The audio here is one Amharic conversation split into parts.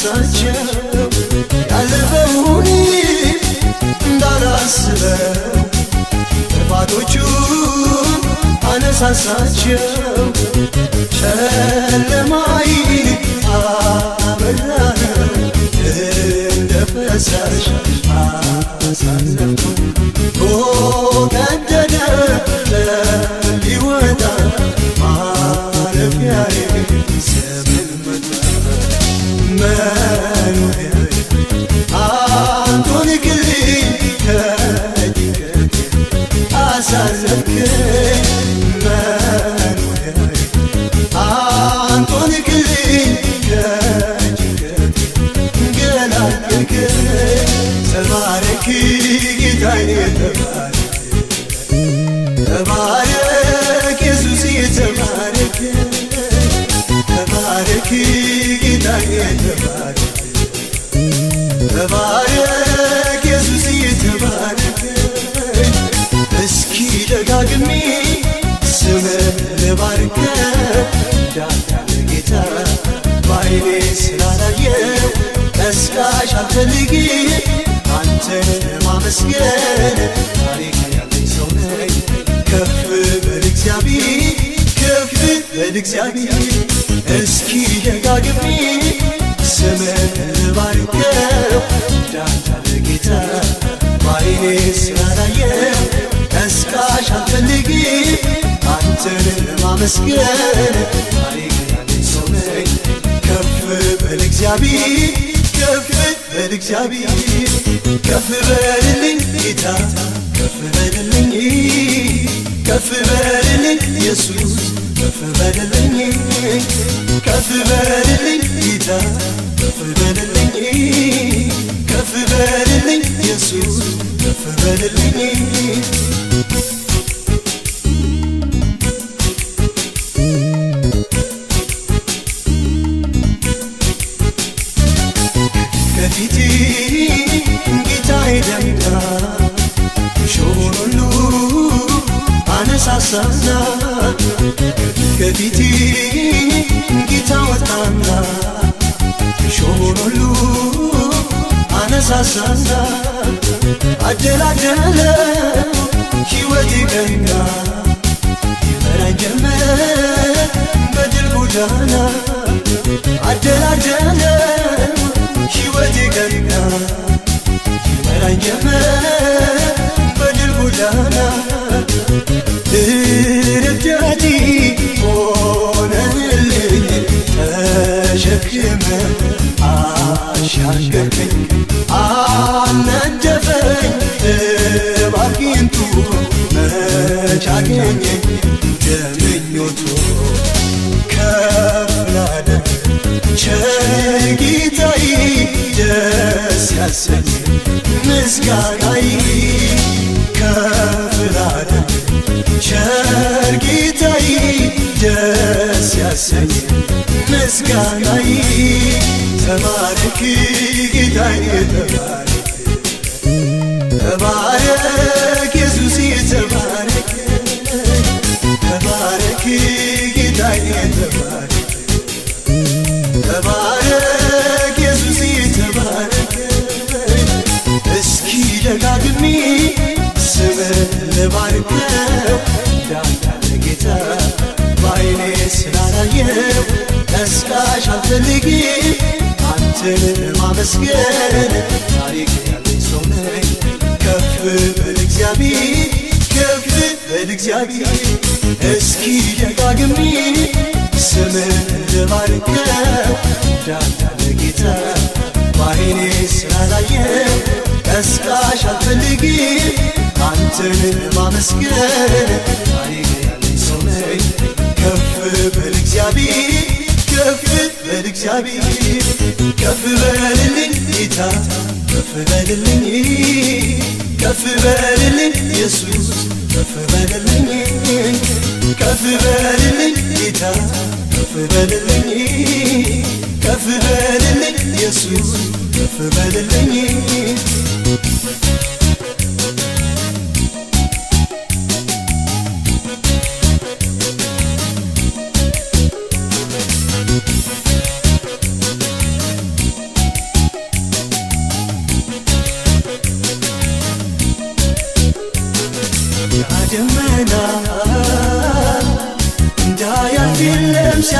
አነሳሳቸው ያለፈውን እንዳላስበው ጥፋቶቹን አነሳሳቸው ጨለማዬን አበራነው እንደ ፈሳሽ አሳለፍኩ ቀደደ ሊወጣ ማረፊያዬ ዘመን መጣ መኖሪያዬ አንተን ክልኝ ከጭንቀቴ አሳለፍከኝ መኖሪያዬ አንተን ክልኝ ከጭንቀቴ ገላገልከኝ ተባረክ ጌታዬ ተባረክ ኢየሱስ ተባረክ ተባረክ ጌታዬ ተባረክ ኢየሱስ ተባረክ እስኪ ደጋግሜ ስምህን ልባርከው እንዳንተ ጌታ በዓይኔ ስላላየው ቀስቃሽ አልፈልግም አንተን ማመስገን ታሪክ ያለኝ ሰው ነኝ ከፍ በል እግዚአብሔር ከፍ በል እግዚአብሔር እስኪ ደጋግሜ ስምህን ልባርከው እንዳንተ ጌታ በዓይኔ ስላላየው ቀስቃሽ አልፈልግም አንተን ማመስገን ታሪክ ያለኝ ሰው ነኝ ከፍ በል እግዚአብሔር ከፍ በል እግዚአብሔር ከፍ በልልኝ ጌታ ከፍ በልልኝ ከፍ በልልኝ ኢየሱስ ከፍ በልልኝ ከፍ በልልኝ ጌታ ከፍ በልልኝ ከፍ በልልኝ ኢየሱስ ከፍ በልልኝ ከፊቴ ጌታዬ ደምቃ ሾሆን ሁሉ አነሳሳና ከፊቴ ጌታ ወጣና ሾሆን ሁሉ አነሳሳና አደላደለ ሕይወቴ ገና ይመራኝ ጀመር በድል ጎዳና አደላደለ ሕይወቴ ገና ይመራኝ ጀመር በድል ጎዳና ረዳቴ ሆነልኝ ተሸክመ አሻገርከኝ አነደፈኝ እባክንቱ መች አገኘኝ እንደምኞቱ ከፍ ላለ ቸር ጌታዬ ደስ ያሰኝ ምስጋናዬ ከፍ ላለ ቸር ጌታዬ ደስ ያሰኝ ምስጋናዬ ተባረክ ጌታዬ ተባረክ ተባረክ ኢየሱስ ተባረክ ተባረክ ጌታዬ ተባረክ ተባረክ ኢየሱስ ተባረክ እስኪ ደጋግሜ ስምህን ልባርከው እንዳንተ ጌታ በዓይኔ ስላላየው ቀስቃሽ አልፈልግም አንተን ማመስገን ታሪክ ያለኝ ሰው ነኝ ከፍ በል እግዚአብሔር ከፍ በል እግዚአብሔር እስኪ ደጋግሜ ስምህን ልባርከው እንዳንተ ጌታ በዓይኔ ስላላየው ቀስቃሽ አልፈልግም አንተን ማመስገን ታሪክ ያለኝ ሰው ነኝ ከፍ በል እግዚአብሔር ከፍ በል እግዚአብሔር ከፍ በልልኝ ጌታ ከፍ በልልኝ ከፍ በልልኝ ኢየሱስ ከፍ በልልኝ ከፍ በልልኝ ጌታ ከፍ በልልኝ ከፍ በልልኝ ኢየሱስ ከፍ በልልኝ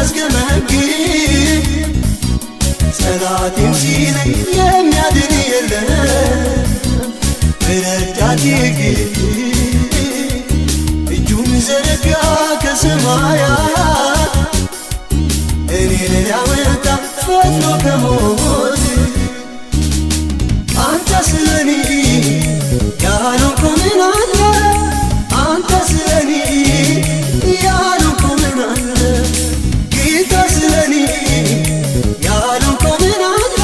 ሲያስገመግም ጠላቴም ሲለኝ የሚያድን የለም ረዳቴ ግን እጁን ዘረጋ ከሰማያት እኔን ሊያወጣ ፈጥኖ ከሞት አንተ ስለኔ ያልሆንከው ምን አለ አንተ ስለኔ ያልሆንከው ምን አለ ጌታ ስለኔ ያልሆንከው ምን አለ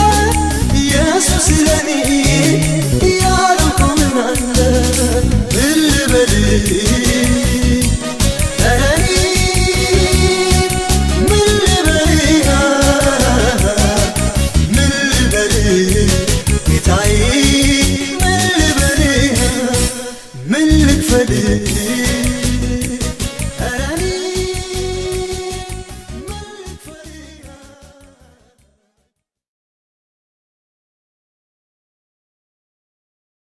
ኢየሱስ ስለኔ ያልሆንከው ምን አለ ምን ልበል ጌታዬ ምን ልበል ምን ልክፈል